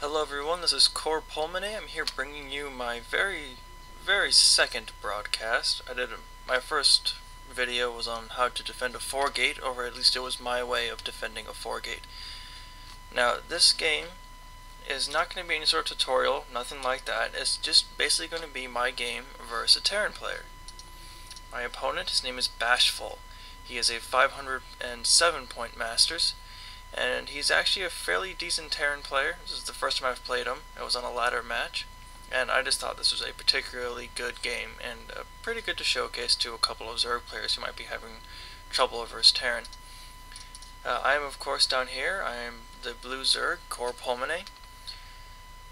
Hello everyone, this is Core Pulmonate. I'm here bringing you my very second broadcast. My first video was on how to defend a 4-gate, or at least it was my way of defending a 4-gate. Now, this game is not going to be any sort of tutorial, nothing like that. It's just basically going to be my game versus a Terran player. My opponent, his name is Bashful. He is a 507 point Masters, and he's actually a fairly decent Terran player. This is the first time I've played him. It was on a ladder match, and I just thought this was a particularly good game, and pretty good to showcase to a couple of Zerg players who might be having trouble versus Terran. I am, of course, down here. I am the blue Zerg, Core Pulmonate.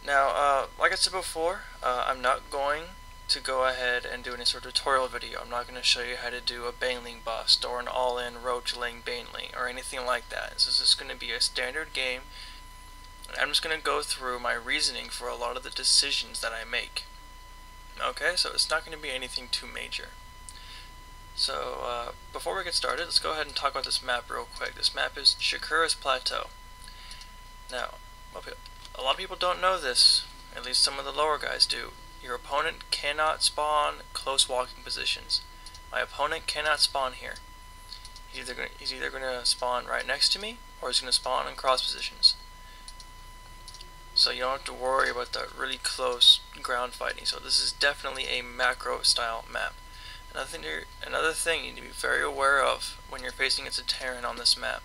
Now, like I said before, I'm not going to go ahead and do any sort of tutorial video. I'm not going to show you how to do a Baneling bust or an all-in Roach-ling Baneling or anything like that. This is just going to be a standard game. I'm just going to go through my reasoning for a lot of the decisions that I make. Okay, so it's not going to be anything too major. So, before we get started, let's go ahead and talk about this map real quick. This map is Shakura's Plateau. Now, a lot of people don't know this, at least some of the lower guys do. Your opponent cannot spawn close walking positions. My opponent cannot spawn here. He's either going to spawn right next to me, or he's going to spawn in cross positions. So you don't have to worry about the really close ground fighting. So this is definitely a macro style map. Another thing you need to be very aware of when you're facing against a Terran on this map.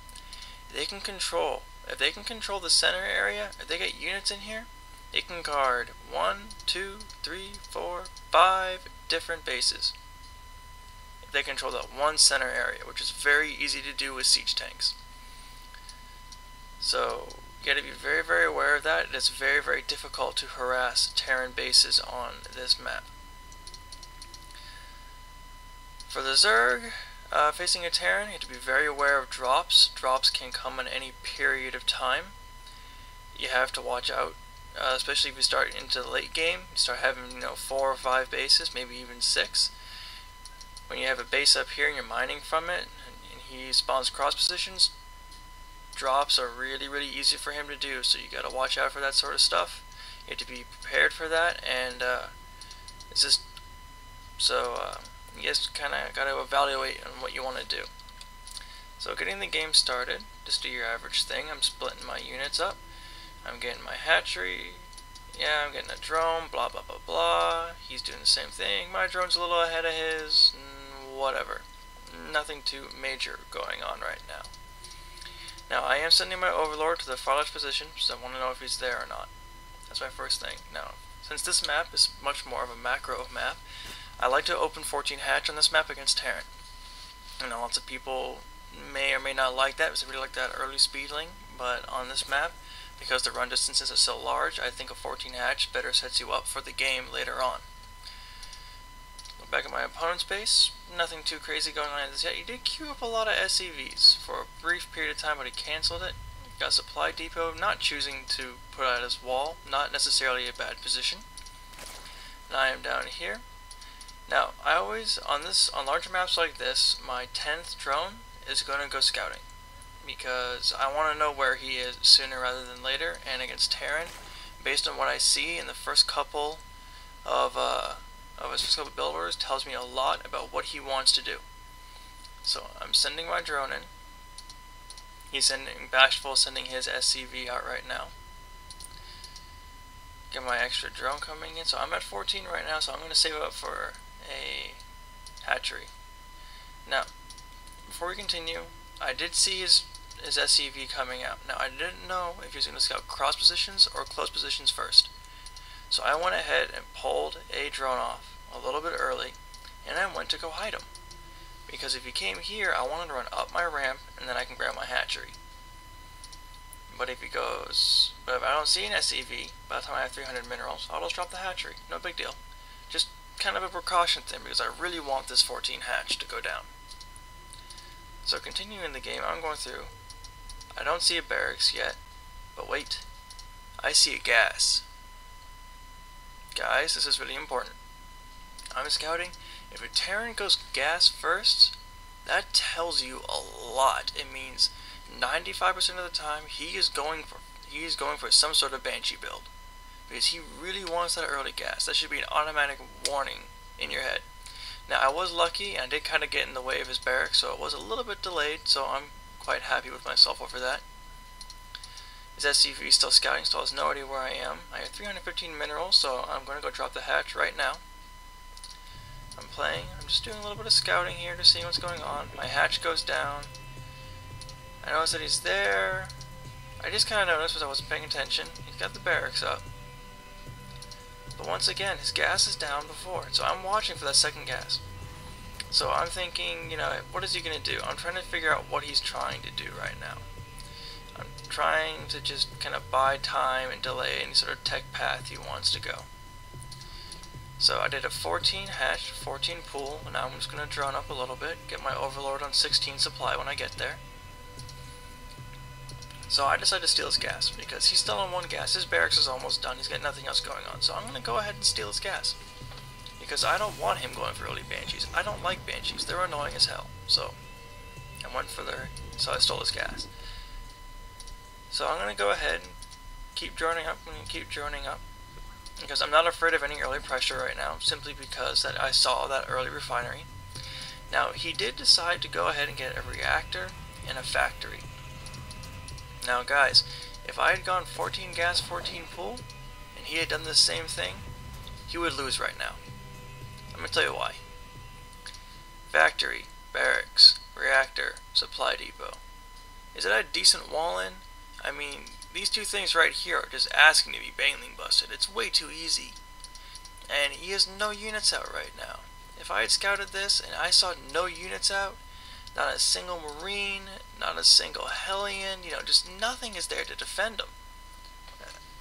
If they can control the center area, if they get units in here, they can guard 1, 2, 3, 4, 5 different bases. If they control that one center area, which is very easy to do with siege tanks. So you gotta be very aware of that. It's very difficult to harass Terran bases on this map. For the Zerg, facing a Terran, you have to be very aware of drops. Drops can come in any period of time. You have to watch out. Especially if you start into the late game, you start having 4 or 5 bases, maybe even 6. When you have a base up here and you're mining from it, and he spawns cross positions, drops are really easy for him to do. So you got to watch out for that sort of stuff. You have to be prepared for that, and it's just you just kind of got to evaluate on what you want to do. So getting the game started, just do your average thing. I'm splitting my units up. I'm getting my hatchery, yeah, I'm getting a drone, blah blah. He's doing the same thing. My drone's a little ahead of his, whatever. Nothing too major going on right now. Now, I am sending my overlord to the farthest position, so I want to know if he's there or not. That's my first thing. Now, since this map is much more of a macro map, I like to open 14 hatch on this map against Terran. I know lots of people may or may not like that, because they really like that early speedling, but on this map, because the run distances are so large, I think a 14 hatch better sets you up for the game later on. Look back at my opponent's base, nothing too crazy going on yet. He did queue up a lot of SCVs for a brief period of time, but he cancelled it. Got a supply depot, not choosing to put out his wall, not necessarily a bad position. And I am down here. Now, I always, on larger maps like this, my 10th drone is going to go scouting, because I want to know where he is sooner rather than later. And against Terran, based on what I see in the first couple of his build orders, tells me a lot about what he wants to do. So I'm sending my drone in. Bashful sending his SCV out right now. Get my extra drone coming in. So I'm at 14 right now, so I'm going to save up for a hatchery. Now, before we continue, I did see his SCV coming out. Now, I didn't know if he was going to scout cross positions or close positions first. So I went ahead and pulled a drone off a little bit early, and I went to go hide him. Because if he came here, I wanted to run up my ramp, and then I can grab my hatchery. But if I don't see an SCV, by the time I have 300 minerals, I'll just drop the hatchery. No big deal. Just kind of a precaution thing, because I really want this 14 hatch to go down. So continuing the game, I'm going through. I don't see a barracks yet, but wait, I see a gas. Guys, this is really important. I'm scouting. If a Terran goes gas first, that tells you a lot. It means 95% of the time he is going he's going for some sort of Banshee build. Because he really wants that early gas. That should be an automatic warning in your head. Now, I was lucky, and I did kind of get in the way of his barracks, so it was a little bit delayed, so I'm quite happy with myself over that. His SCV is still scouting, still has no idea where I am. I have 315 minerals, so I'm going to go drop the hatch right now. I'm just doing a little bit of scouting here to see what's going on. My hatch goes down. I notice that he's there. I just kind of noticed because I wasn't paying attention. He's got the barracks up. But once again, his gas is down before, so I'm watching for that second gas. So I'm thinking, you know, what is he going to do? I'm trying to figure out what he's trying to do right now. I'm trying to just kind of buy time and delay any sort of tech path he wants to go. So I did a 14 hatch, 14 pool, and now I'm just going to drone up a little bit, get my overlord on 16 supply when I get there. So I decided to steal his gas, because he's still on one gas. His barracks is almost done. He's got nothing else going on. So I'm going to go ahead and steal his gas. Because I don't want him going for early Banshees. I don't like Banshees. They're annoying as hell. So I stole his gas. So I'm going to go ahead and keep droning up and keep droning up. Because I'm not afraid of any early pressure right now, simply because that I saw that early refinery. Now, he did decide to go ahead and get a reactor and a factory. Now guys, if I had gone 14 gas, 14 pool, and he had done the same thing, he would lose right now. I'm going to tell you why. Factory, barracks, reactor, supply depot. Is it a decent wall-in? I mean, these two things right here are just asking to be baneling busted. It's way too easy. And he has no units out right now. If I had scouted this and I saw no units out, not a single Marine, not a single Hellion, you know, just nothing is there to defend him.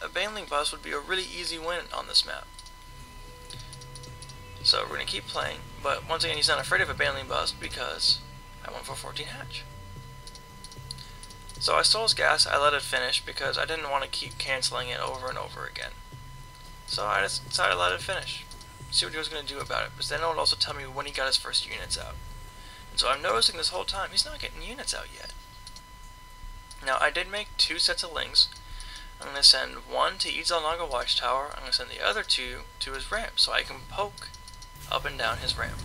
A baneling bust would be a really easy win on this map. So we're going to keep playing, but once again he's not afraid of a baneling bust because I went for 14 hatch. So I stole his gas, I let it finish because I didn't want to keep cancelling it over and over again. So I just decided to let it finish, see what he was going to do about it, because then it would also tell me when he got his first units out. So I'm noticing this whole time, he's not getting units out yet. Now, I did make 2 sets of links. I'm going to send one to Izalnaga Watchtower. I'm going to send the other 2 to his ramp, so I can poke up and down his ramp.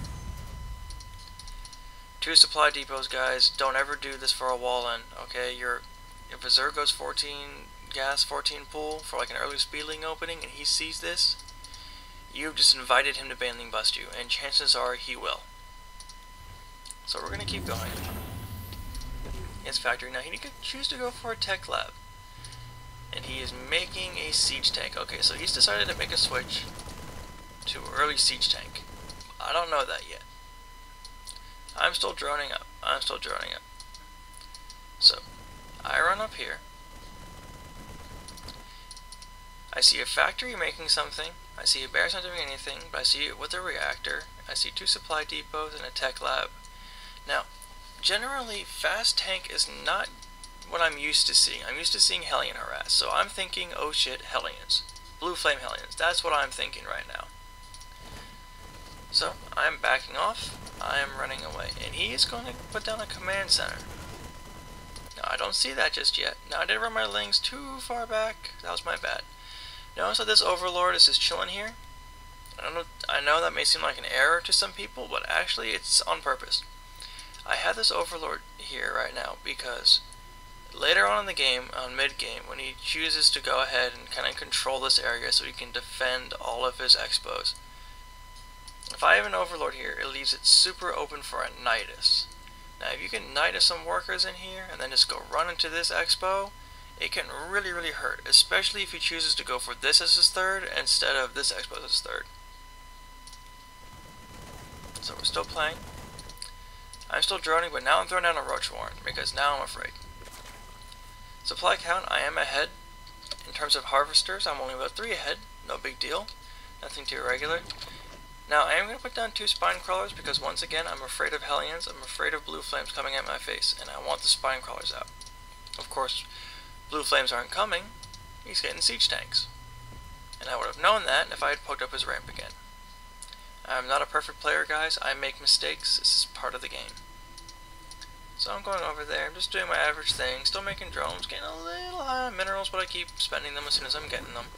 2 supply depots, guys. Don't ever do this for a wall-in, okay? If a Zerg goes 14 gas, 14 pool for like an early speedling opening, and he sees this, you've just invited him to baneling bust you, and chances are he will. So we're going to keep going. His factory. Now he could choose to go for a tech lab. And he is making a siege tank. Okay, so he's decided to make a switch to early siege tank. I don't know that yet. I'm still droning up. So, I run up here. I see a factory making something. I see a barracks not doing anything, but I see it with a reactor. I see 2 supply depots and a tech lab. Now, generally, fast tank is not what I'm used to seeing. I'm used to seeing Hellion harass, so I'm thinking, oh shit, Hellions. Blue Flame Hellions. That's what I'm thinking right now. So, I'm backing off, I am running away, and he is going to put down a command center. Now, I don't see that just yet. Now, I did run my lings too far back. That was my bad. Notice that this Overlord is just chilling here. I know that may seem like an error to some people, but actually it's on purpose. I have this Overlord here right now because later on in the game, on mid-game, when he chooses to go ahead and kind of control this area so he can defend all of his expos, if I have an Overlord here, it leaves it super open for a Nidus. Now if you can Nidus some workers in here and then just go run into this expo, it can really, really hurt, especially if he chooses to go for this as his third instead of this expo as his third. So we're still playing. I'm still droning, but now I'm throwing down a Roach Warren, because now I'm afraid. Supply count, I am ahead. In terms of harvesters, I'm only about 3 ahead. No big deal. Nothing too irregular. Now, I am going to put down 2 spine crawlers, because once again, I'm afraid of Hellions. I'm afraid of blue flames coming at my face, and I want the spine crawlers out. Of course, blue flames aren't coming. He's getting siege tanks. And I would have known that if I had poked up his ramp again. I'm not a perfect player, guys. I make mistakes. This is part of the game. So I'm going over there, I'm just doing my average thing, still making drones, getting a little high on minerals, but I keep spending them as soon as I'm getting them.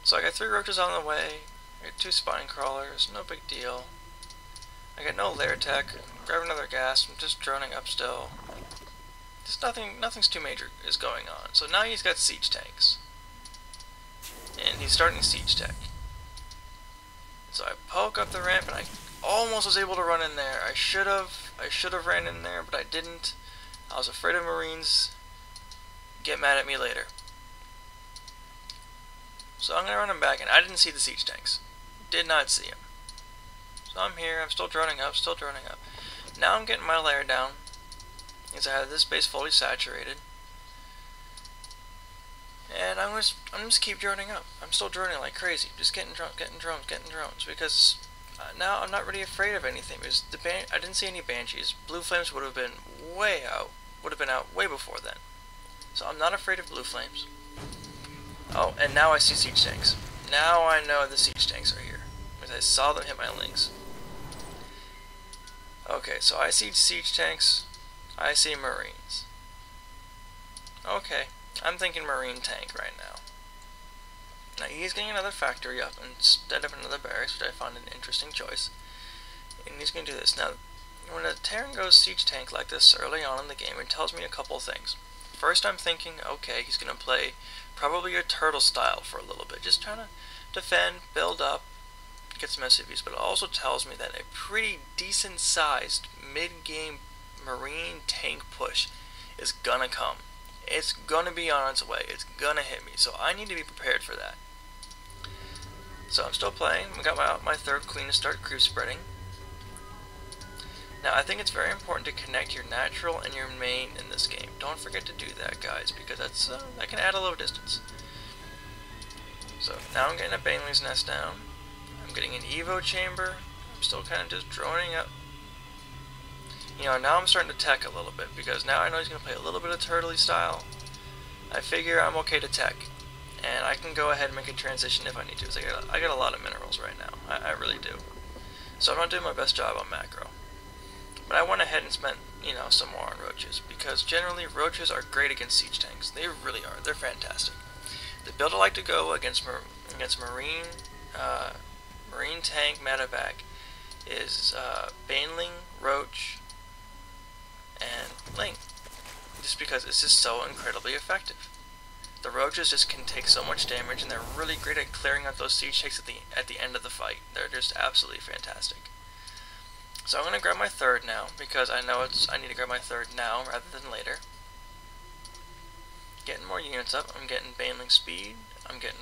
So I got 3 roaches on the way, I got 2 spine crawlers, no big deal. I got no lair tech, grab another gas, I'm just droning up still. Just nothing's too major is going on. So now he's got siege tanks. And he's starting siege tech. So I poke up the ramp and I almost was able to run in there. I should have ran in there, but I didn't. I was afraid of Marines get mad at me later. So I'm gonna run him back, and I didn't see the siege tanks. Did not see him. So I'm here, I'm still droning up, Now I'm getting my lair down, because I have this base fully saturated. And I'm just keep droning up. I'm still droning like crazy, just getting drones, because now I'm not really afraid of anything. Because I didn't see any banshees. Blue flames would have been out way before then. So I'm not afraid of blue flames. Oh, and now I see siege tanks. Now I know the siege tanks are here, because I saw them hit my links. Okay, so I see siege tanks. I see Marines. Okay. I'm thinking Marine tank right now. Now he's getting another factory up instead of another barracks, which I found an interesting choice. And he's going to do this. Now, when a Terran goes siege tank like this early on in the game, it tells me a couple things. First, I'm thinking, okay, he's going to play probably a turtle style for a little bit, just trying to defend, build up, get some SCVs. But it also tells me that a pretty decent sized mid-game Marine tank push is gonna come. It's gonna be on its way. It's gonna hit me. So I need to be prepared for that. So I'm still playing. I got my 3rd queen to start creep spreading. Now I think it's very important to connect your natural and your main in this game. Don't forget to do that, guys, because that can add a little distance. So now I'm getting a Baneling's nest down. I'm getting an Evo chamber. I'm still kind of just droning up. You know, now I'm starting to tech a little bit, because now I know he's going to play a little bit of turtley style. I figure I'm okay to tech, and I can go ahead and make a transition if I need to, because I got a lot of minerals right now. I really do. So I'm not doing my best job on macro. But I went ahead and spent, you know, some more on roaches, because generally roaches are great against siege tanks. They really are. They're fantastic. The build I like to go against Marine tank medevac is Baneling, Roach, and Ling, just because it's just so incredibly effective. The roaches just can take so much damage, and they're really great at clearing out those siege tanks at the end of the fight. They're just absolutely fantastic. So I'm gonna grab my 3rd now, because I know I need to grab my 3rd now rather than later. Getting more units up. I'm getting Baneling speed. I'm getting